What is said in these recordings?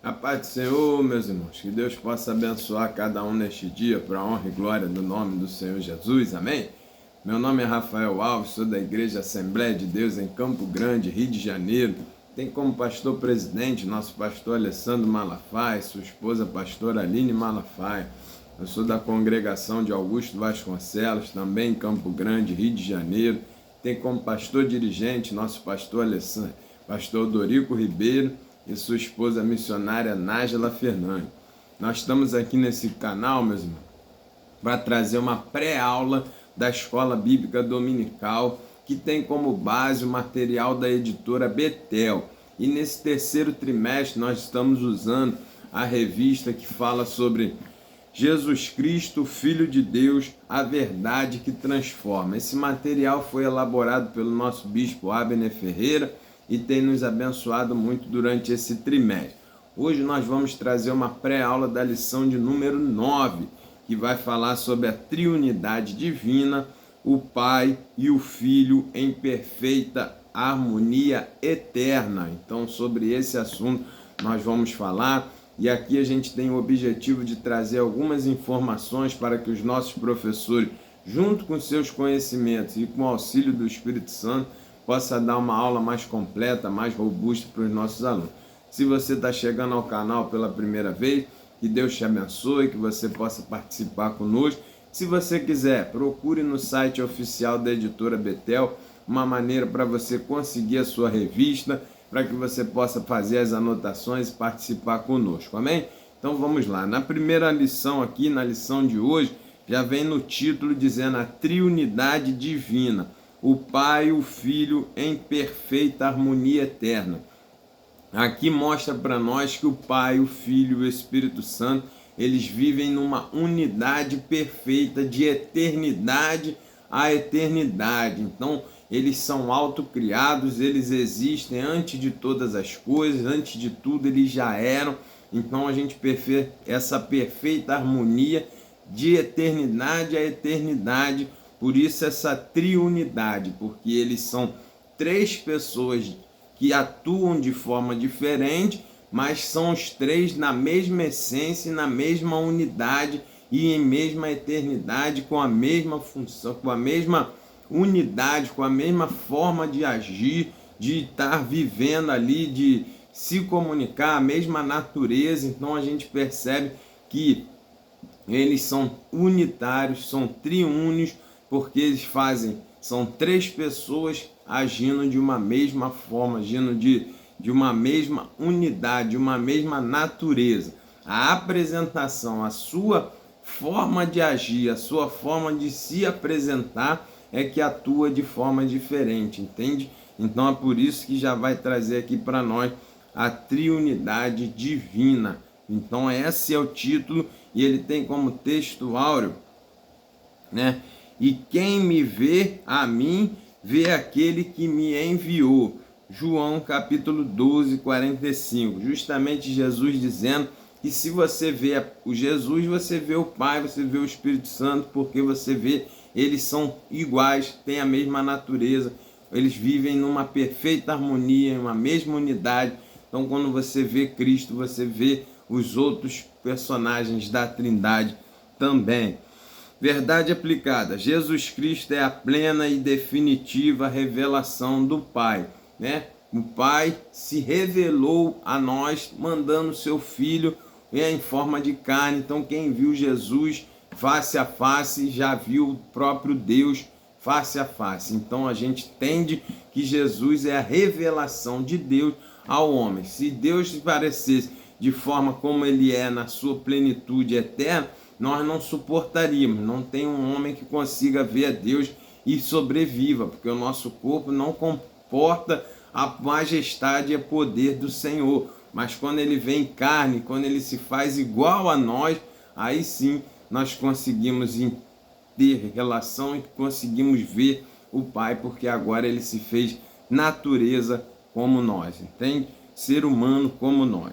A paz do Senhor, meus irmãos, que Deus possa abençoar cada um neste dia, para a honra e glória do nome do Senhor Jesus, amém? Meu nome é Rafael Alves, sou da Igreja Assembleia de Deus em Campo Grande, Rio de Janeiro. Tem como pastor presidente nosso pastor Alessandro Malafaia, sua esposa pastora Aline Malafaia. Eu sou da congregação de Augusto Vasconcelos, também em Campo Grande, Rio de Janeiro. Tem como pastor dirigente nosso pastor Alessandro, pastor Dorico Ribeiro, e sua esposa missionária Nájila Fernandes. Nós estamos aqui nesse canal, meus irmãos, para trazer uma pré-aula da Escola Bíblica Dominical, que tem como base o material da editora Betel. E nesse terceiro trimestre nós estamos usando a revista que fala sobre Jesus Cristo, Filho de Deus, a verdade que transforma. Esse material foi elaborado pelo nosso bispo Abner Ferreira e tem nos abençoado muito durante esse trimestre. Hoje nós vamos trazer uma pré-aula da lição de número 9, que vai falar sobre a triunidade divina, o Pai e o Filho em perfeita harmonia eterna. Então, sobre esse assunto nós vamos falar, e aqui a gente tem o objetivo de trazer algumas informações para que os nossos professores, junto com seus conhecimentos e com o auxílio do Espírito Santo, possa dar uma aula mais completa, mais robusta para os nossos alunos. Se você está chegando ao canal pela primeira vez, que Deus te abençoe, que você possa participar conosco. Se você quiser, procure no site oficial da editora Betel uma maneira para você conseguir a sua revista, para que você possa fazer as anotações e participar conosco, amém? Então vamos lá. Na primeira lição aqui, na lição de hoje, já vem no título dizendo a triunidade divina. O Pai e o Filho em perfeita harmonia eterna. Aqui mostra para nós que o Pai, o Filho e o Espírito Santo, eles vivem numa unidade perfeita de eternidade a eternidade. Então, eles são autocriados, eles existem antes de todas as coisas, antes de tudo eles já eram. Então, a gente vê essa perfeita harmonia de eternidade a eternidade. Por isso essa triunidade, porque eles são três pessoas que atuam de forma diferente, mas são os três na mesma essência, na mesma unidade e em mesma eternidade, com a mesma função, com a mesma unidade, com a mesma forma de agir, de estar vivendo ali, de se comunicar, a mesma natureza. Então a gente percebe que eles são unitários, são triúnios, porque eles são três pessoas agindo de uma mesma forma, agindo de uma mesma unidade, de uma mesma natureza. A apresentação, a sua forma de agir, a sua forma de se apresentar é que atua de forma diferente, entende? Então é por isso que já vai trazer aqui para nós a triunidade divina. Então esse é o título e ele tem como texto áureo, né? E quem me vê a mim, vê aquele que me enviou. João capítulo 12, 45. Justamente Jesus dizendo que se você vê o Jesus, você vê o Pai, você vê o Espírito Santo, porque você vê, eles são iguais, têm a mesma natureza, eles vivem numa perfeita harmonia, em uma mesma unidade. Então quando você vê Cristo, você vê os outros personagens da Trindade também. Verdade aplicada. Jesus Cristo é a plena e definitiva revelação do Pai, né? O Pai se revelou a nós, mandando seu Filho em forma de carne. Então, quem viu Jesus face a face, já viu o próprio Deus face a face. Então, a gente entende que Jesus é a revelação de Deus ao homem. Se Deus se parecesse de forma como ele é na sua plenitude eterna, nós não suportaríamos. Não tem um homem que consiga ver a Deus e sobreviva, porque o nosso corpo não comporta a majestade e o poder do Senhor. Mas quando ele vem em carne, quando ele se faz igual a nós, aí sim nós conseguimos ter relação e conseguimos ver o Pai, porque agora ele se fez natureza como nós, entende? Ser humano como nós.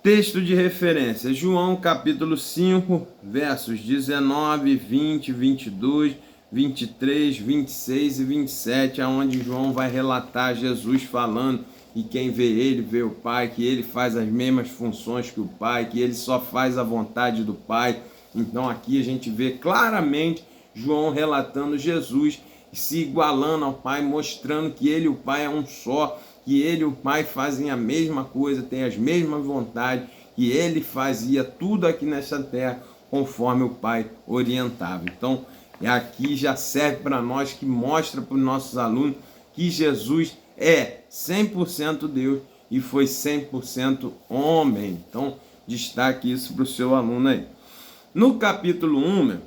Texto de referência, João capítulo 5, versos 19, 20, 22, 23, 26 e 27, aonde João vai relatar Jesus falando e quem vê ele vê o Pai, que ele faz as mesmas funções que o Pai, que ele só faz a vontade do Pai. Então aqui a gente vê claramente João relatando Jesus se igualando ao Pai, mostrando que ele e o Pai é um só, que ele e o Pai fazem a mesma coisa, têm as mesmas vontades, que ele fazia tudo aqui nessa terra conforme o Pai orientava. Então, aqui já serve para nós, que mostra para os nossos alunos que Jesus é 100% Deus e foi 100% homem. Então, destaque isso para o seu aluno aí. No capítulo 1,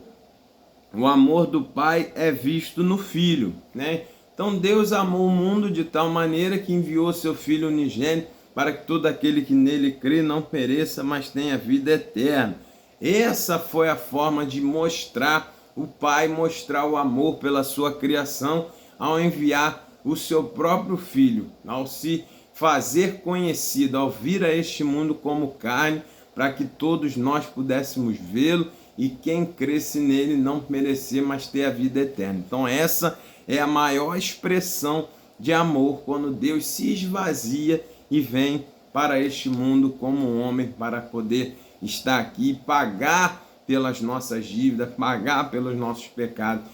o amor do Pai é visto no Filho, né? Então Deus amou o mundo de tal maneira que enviou seu Filho unigênito para que todo aquele que nele crê não pereça, mas tenha vida eterna. Essa foi a forma de mostrar o Pai, mostrar o amor pela sua criação, ao enviar o seu próprio Filho, ao se fazer conhecido, ao vir a este mundo como carne, para que todos nós pudéssemos vê-lo e quem cresce nele não merecer, mas ter a vida eterna. Então essa é a maior expressão de amor, quando Deus se esvazia e vem para este mundo como um homem, para poder estar aqui e pagar pelas nossas dívidas, pagar pelos nossos pecados.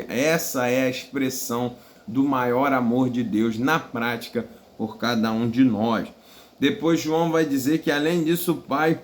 Essa é a expressão do maior amor de Deus na prática por cada um de nós. Depois João vai dizer que além disso o Pai,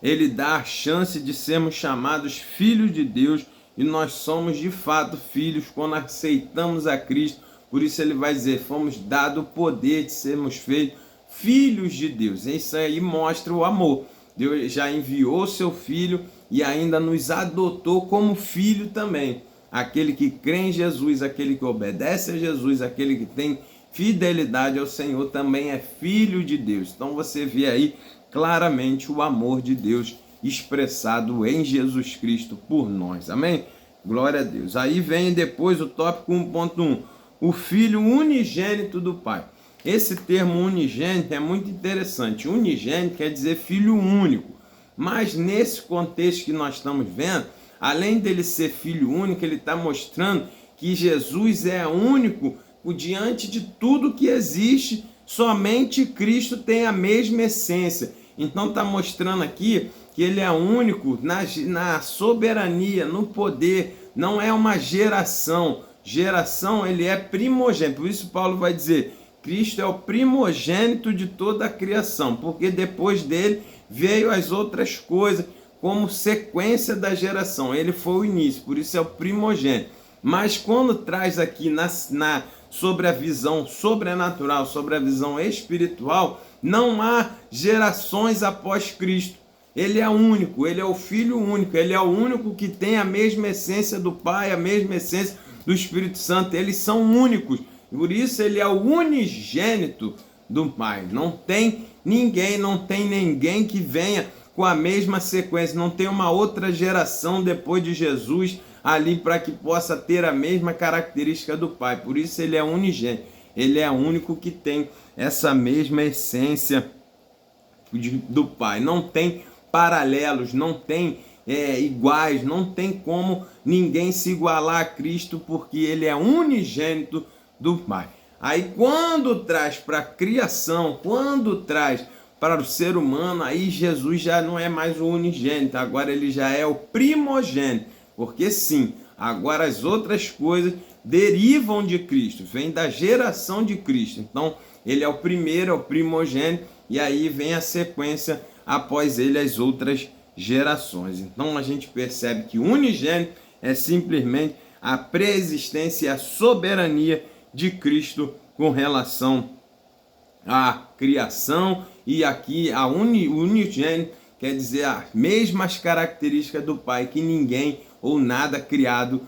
ele dá a chance de sermos chamados filhos de Deus, e nós somos de fato filhos quando aceitamos a Cristo. Por isso ele vai dizer, fomos dados o poder de sermos feitos filhos de Deus. Isso aí mostra o amor. Deus já enviou seu Filho e ainda nos adotou como filho também. Aquele que crê em Jesus, aquele que obedece a Jesus, aquele que tem fidelidade ao Senhor também é filho de Deus. Então você vê aí claramente o amor de Deus expressado em Jesus Cristo por nós. Amém? Glória a Deus. Aí vem depois o tópico 1.1. O Filho unigênito do Pai. Esse termo unigênito é muito interessante. Unigênito quer dizer filho único. Mas nesse contexto que nós estamos vendo, além dele ser filho único, ele está mostrando que Jesus é único diante de tudo que existe. Somente Cristo tem a mesma essência. Então está mostrando aqui que ele é único na soberania, no poder. Não é uma geração. Geração, ele é primogênito. Por isso Paulo vai dizer, Cristo é o primogênito de toda a criação, porque depois dele veio as outras coisas como sequência da geração. Ele foi o início, por isso é o primogênito. Mas quando traz aqui sobre a visão sobrenatural, sobre a visão espiritual, não há gerações após Cristo. Ele é único, ele é o Filho único, ele é o único que tem a mesma essência do Pai, a mesma essência do Espírito Santo. Eles são únicos, por isso ele é o unigênito do Pai. Não tem ninguém que venha com a mesma sequência, não tem uma outra geração depois de Jesus ali para que possa ter a mesma característica do Pai. Por isso ele é unigênito, ele é o único que tem essa mesma essência do Pai. Não tem paralelos, não tem iguais, não tem como ninguém se igualar a Cristo, porque ele é unigênito do Pai. Aí quando traz para a criação, quando traz para o ser humano, aí Jesus já não é mais o unigênito, agora ele já é o primogênito, porque sim, agora as outras coisas derivam de Cristo, vem da geração de Cristo. Então ele é o primeiro, é o primogênito, e aí vem a sequência após ele as outras gerações. Então a gente percebe que o unigênito é simplesmente a preexistência e a soberania de Cristo com relação à criação, e aqui o unigênito quer dizer as mesmas características do Pai, que ninguém ou nada criado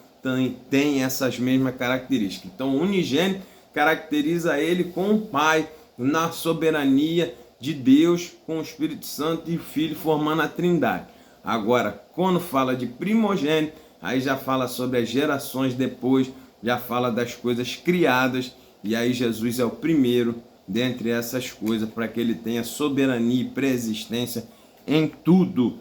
tem essas mesmas características. Então o unigênito caracteriza ele com o Pai na soberania de Deus, com o Espírito Santo e o Filho formando a Trindade. Agora, quando fala de primogênito, aí já fala sobre as gerações depois, já fala das coisas criadas, e aí Jesus é o primeiro dentre essas coisas, para que ele tenha soberania e preexistência em tudo.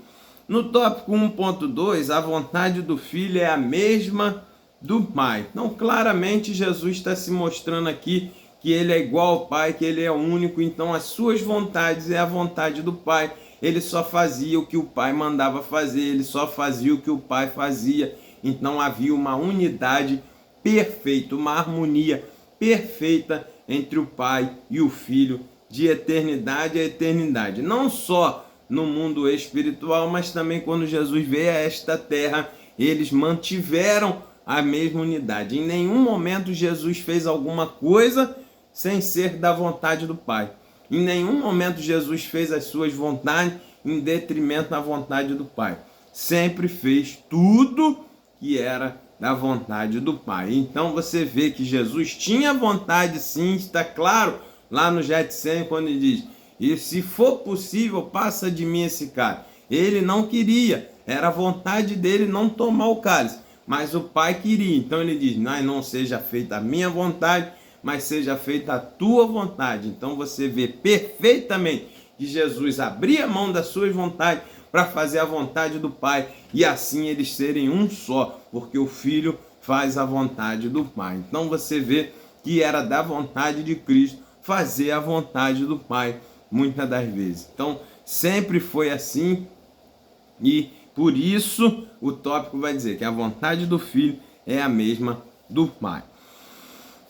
No tópico 1.2, a vontade do Filho é a mesma do Pai. Então, claramente, Jesus está se mostrando aqui que ele é igual ao Pai, que ele é único, então as suas vontades é a vontade do Pai. Ele só fazia o que o Pai mandava fazer, ele só fazia o que o Pai fazia. Então havia uma unidade perfeita, uma harmonia perfeita entre o Pai e o Filho, de eternidade a eternidade. Não só no mundo espiritual, mas também quando Jesus veio a esta terra, eles mantiveram a mesma unidade. Em nenhum momento Jesus fez alguma coisa sem ser da vontade do Pai. Em nenhum momento Jesus fez as suas vontades em detrimento da vontade do Pai. Sempre fez tudo que era da vontade do Pai. Então você vê que Jesus tinha vontade, sim, está claro lá no Getsemane, quando ele diz: e se for possível, passa de mim esse cálice. Ele não queria, era a vontade dele não tomar o cálice, mas o Pai queria. Então ele diz: não seja feita a minha vontade, mas seja feita a tua vontade. Então você vê perfeitamente que Jesus abria mão das suas vontades para fazer a vontade do Pai, e assim eles serem um só, porque o Filho faz a vontade do Pai. Então você vê que era da vontade de Cristo fazer a vontade do Pai, muitas das vezes. Então sempre foi assim, e por isso o tópico vai dizer que a vontade do Filho é a mesma do Pai.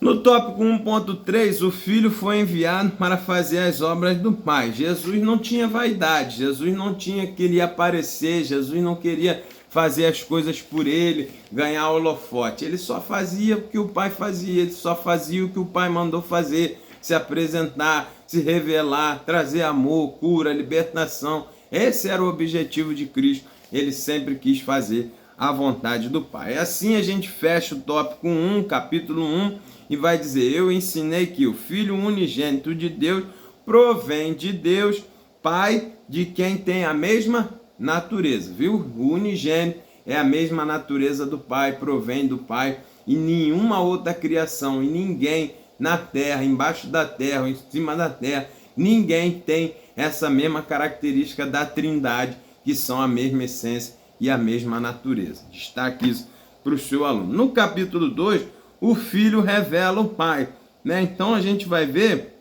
No tópico 1.3, o Filho foi enviado para fazer as obras do Pai. Jesus não tinha vaidade, Jesus não queria aparecer, Jesus não queria fazer as coisas por ele, ganhar holofote. Ele só fazia o que o Pai fazia, ele só fazia o que o Pai mandou fazer, se apresentar, se revelar, trazer amor, cura, libertação. Esse era o objetivo de Cristo, ele sempre quis fazer a vontade do Pai. Assim a gente fecha o tópico 1, capítulo 1, e vai dizer: eu ensinei que o Filho unigênito de Deus provém de Deus, Pai, de quem tem a mesma natureza, viu? O unigênito é a mesma natureza do Pai, provém do Pai, e nenhuma outra criação, e ninguém na terra, embaixo da terra, em cima da terra, ninguém tem essa mesma característica da Trindade, que são a mesma essência e a mesma natureza. Destaque isso para o seu aluno. No capítulo 2, o Filho revela o Pai, né? Então a gente vai ver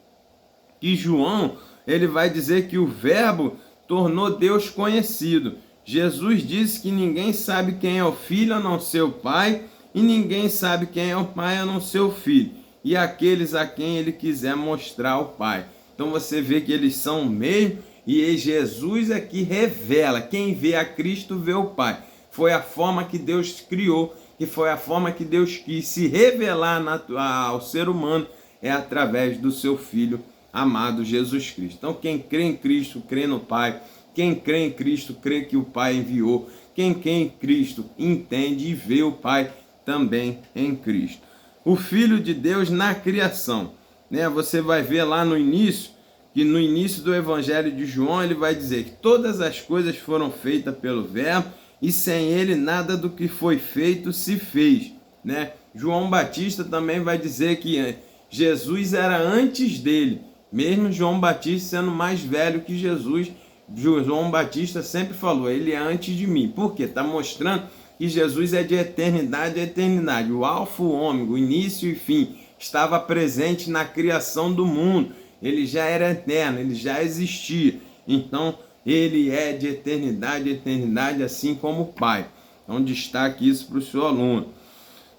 que João, ele vai dizer que o Verbo tornou Deus conhecido. Jesus disse que ninguém sabe quem é o Filho a não ser o Pai, e ninguém sabe quem é o Pai a não ser o Filho, e aqueles a quem ele quiser mostrar o Pai. Então você vê que eles são o mesmo, e Jesus é que revela. Quem vê a Cristo vê o Pai. Foi a forma que Deus criou, que foi a forma que Deus quis se revelar ao ser humano, é através do seu Filho amado Jesus Cristo. Então quem crê em Cristo, crê no Pai. Quem crê em Cristo, crê que o Pai enviou. Quem crê em Cristo, entende e vê o Pai também em Cristo. O Filho de Deus na criação, né? Você vai ver lá no início, que no início do Evangelho de João, ele vai dizer que todas as coisas foram feitas pelo Verbo, e sem ele nada do que foi feito se fez, né? João Batista também vai dizer que Jesus era antes dele, mesmo João Batista sendo mais velho que Jesus. João Batista sempre falou: ele é antes de mim. Por quê? Está mostrando que Jesus é de eternidade a eternidade, o alfa, o ômega, o início e fim, estava presente na criação do mundo. Ele já era eterno, ele já existia. Então ele é de eternidade a eternidade, assim como o Pai. Então destaque isso para o seu aluno.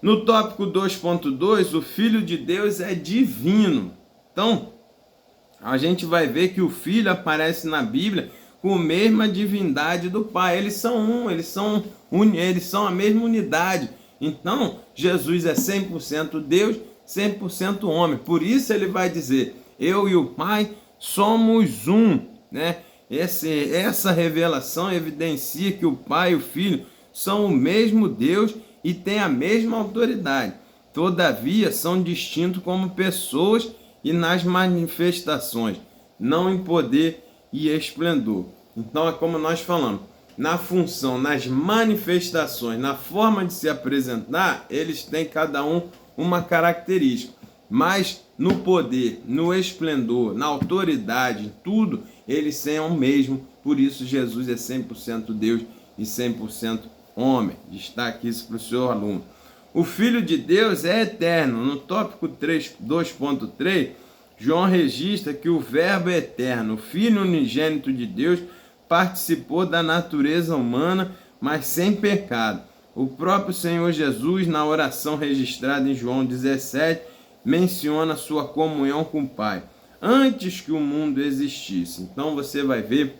No tópico 2.2, o Filho de Deus é divino. Então a gente vai ver que o Filho aparece na Bíblia com a mesma divindade do Pai. Eles são um, eles são a mesma unidade. Então Jesus é 100% Deus, 100% homem. Por isso ele vai dizer: eu e o Pai somos um, né? Essa revelação evidencia que o Pai e o Filho são o mesmo Deus e têm a mesma autoridade. Todavia, são distintos como pessoas e nas manifestações, não em poder e esplendor. Então, é como nós falamos, na função, nas manifestações, na forma de se apresentar, eles têm cada um uma característica. Mas no poder, no esplendor, na autoridade, em tudo, eles são o mesmo. Por isso Jesus é 100% Deus e 100% homem. Destaque isso para o seu aluno. O Filho de Deus é eterno. No tópico 2.3, João registra que o Verbo é eterno, o Filho unigênito de Deus, participou da natureza humana, mas sem pecado. O próprio Senhor Jesus, na oração registrada em João 17, menciona sua comunhão com o Pai, antes que o mundo existisse. Então você vai ver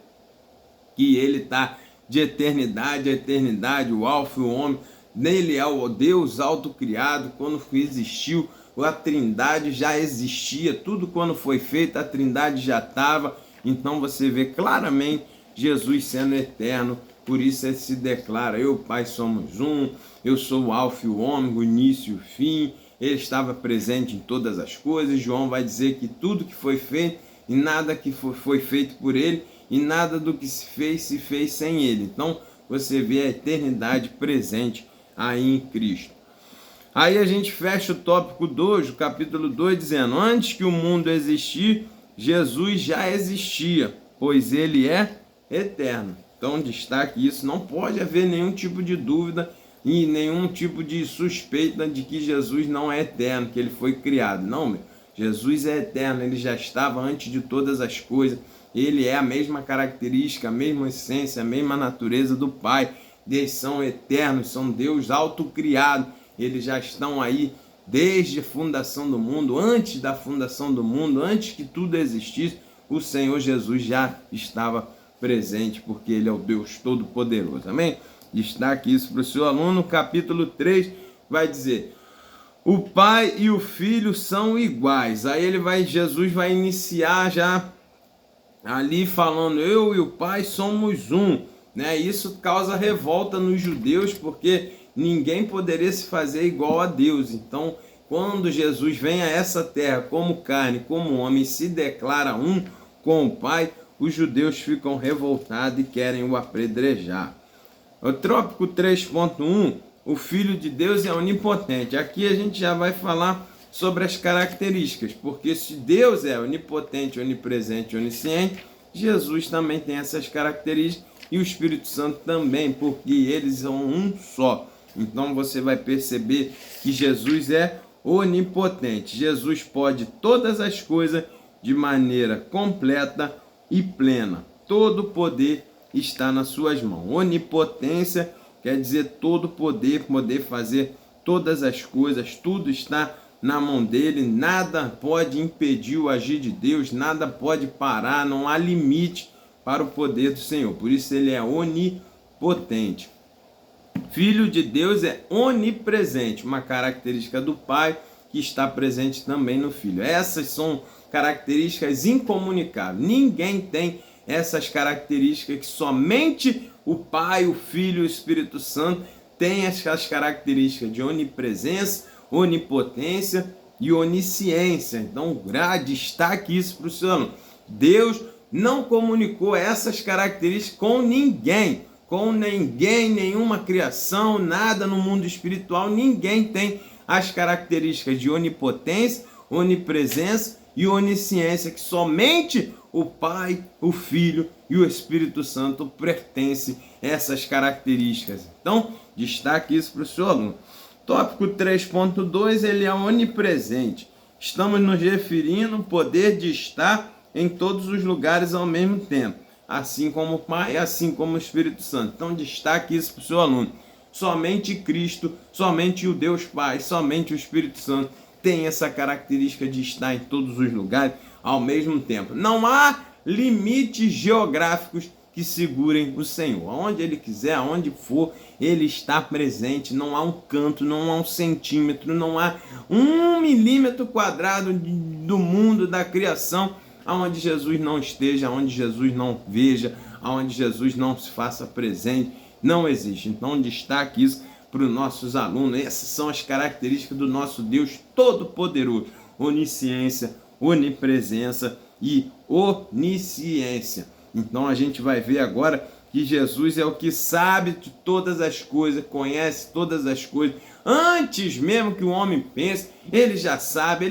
que ele está de eternidade a eternidade, o Alfa e o Ômega. Nele é o Deus autocriado. Quando existiu, a Trindade já existia. Tudo quando foi feito, a Trindade já estava. Então você vê claramente Jesus sendo eterno. Por isso ele se declara: eu e o Pai somos um, eu sou o Alfa e o Ômega, o início e o fim. Ele estava presente em todas as coisas. João vai dizer que tudo que foi feito, e nada que foi feito por ele, e nada do que se fez sem ele. Então você vê a eternidade presente aí em Cristo. Aí a gente fecha o tópico 2, o capítulo 2, dizendo: antes que o mundo existir, Jesus já existia, pois ele é eterno. Então destaque isso, não pode haver nenhum tipo de dúvida e nenhum tipo de suspeita de que Jesus não é eterno, que ele foi criado. Não, Jesus é eterno, ele já estava antes de todas as coisas. Ele é a mesma característica, a mesma essência, a mesma natureza do Pai. Eles são eternos, são Deus autocriado. Eles já estão aí desde a fundação do mundo, antes da fundação do mundo, antes que tudo existisse. O Senhor Jesus já estava presente, porque ele é o Deus Todo-Poderoso. Amém? Destaque isso para o seu aluno. Capítulo 3 vai dizer: o Pai e o Filho são iguais. Aí Jesus vai iniciar já ali falando: eu e o Pai somos um, né? Isso causa revolta nos judeus, porque ninguém poderia se fazer igual a Deus. Então, quando Jesus vem a essa terra como carne, como homem, se declara um com o Pai, os judeus ficam revoltados e querem o apedrejar. O tópico 3.1, o Filho de Deus é onipotente. Aqui a gente já vai falar sobre as características, porque se Deus é onipotente, onipresente, onisciente, Jesus também tem essas características, e o Espírito Santo também, porque eles são um só. Então você vai perceber que Jesus é onipotente. Jesus pode todas as coisas de maneira completa e plena. Todo o poder está nas suas mãos. Onipotência quer dizer todo poder, poder fazer todas as coisas, tudo está na mão dele, nada pode impedir o agir de Deus, nada pode parar, não há limite para o poder do Senhor. Por isso ele é onipotente. Filho de Deus é onipresente, uma característica do Pai que está presente também no Filho. Essas são características incomunicáveis. Ninguém tem essas características, que somente o Pai, o Filho e o Espírito Santo têm essas características de onipresença, onipotência e onisciência. Então, destaque isso para o seu aluno. Deus não comunicou essas características com ninguém, nenhuma criação, nada no mundo espiritual. Ninguém tem as características de onipotência, onipresença e onisciência, que somente o Pai, o Filho e o Espírito Santo pertencem a essas características. Então, destaque isso para o seu aluno. Tópico 3.2, ele é onipresente. Estamos nos referindo ao poder de estar em todos os lugares ao mesmo tempo, assim como o Pai, assim como o Espírito Santo. Então destaque isso para o seu aluno. Somente Cristo, somente o Deus Pai, somente o Espírito Santo tem essa característica de estar em todos os lugares ao mesmo tempo. Não há limites geográficos que segurem o Senhor. Aonde Ele quiser, aonde for, Ele está presente. Não há um canto, não há um centímetro, não há 1 milímetro quadrado do mundo, da criação, aonde Jesus não esteja, aonde Jesus não veja, aonde Jesus não se faça presente. Não existe. Então destaque isso para os nossos alunos. Essas são as características do nosso Deus Todo-Poderoso: onisciência, onipresença e onisciência. Então a gente vai ver agora que Jesus é o que sabe de todas as coisas, conhece todas as coisas. Antes mesmo que o homem pense, ele já sabe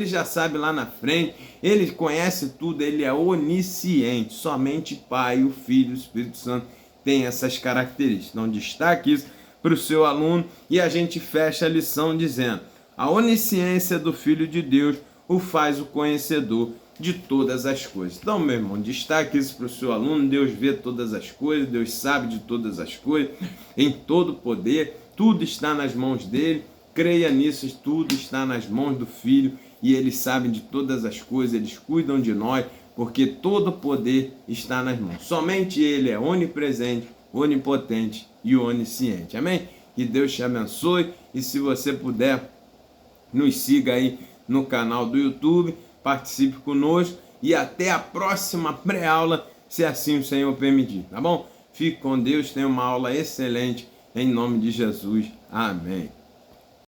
lá na frente, ele conhece tudo, ele é onisciente. Somente Pai, o Filho e o Espírito Santo tem essas características. Então destaque isso para o seu aluno e a gente fecha a lição dizendo: a onisciência do Filho de Deus o faz o conhecedor de todas as coisas. Então, meu irmão, destaque isso para o seu aluno. Deus vê todas as coisas, Deus sabe de todas as coisas, em todo poder, tudo está nas mãos dele. Creia nisso, tudo está nas mãos do Filho e eles sabem de todas as coisas, eles cuidam de nós, porque todo poder está nas mãos. Somente ele é onipresente, onipotente e onisciente. Amém? Que Deus te abençoe e se você puder, nos siga aí no canal do YouTube, participe conosco e até a próxima pré-aula, se assim o Senhor permitir, tá bom? Fique com Deus, tenha uma aula excelente, em nome de Jesus. Amém.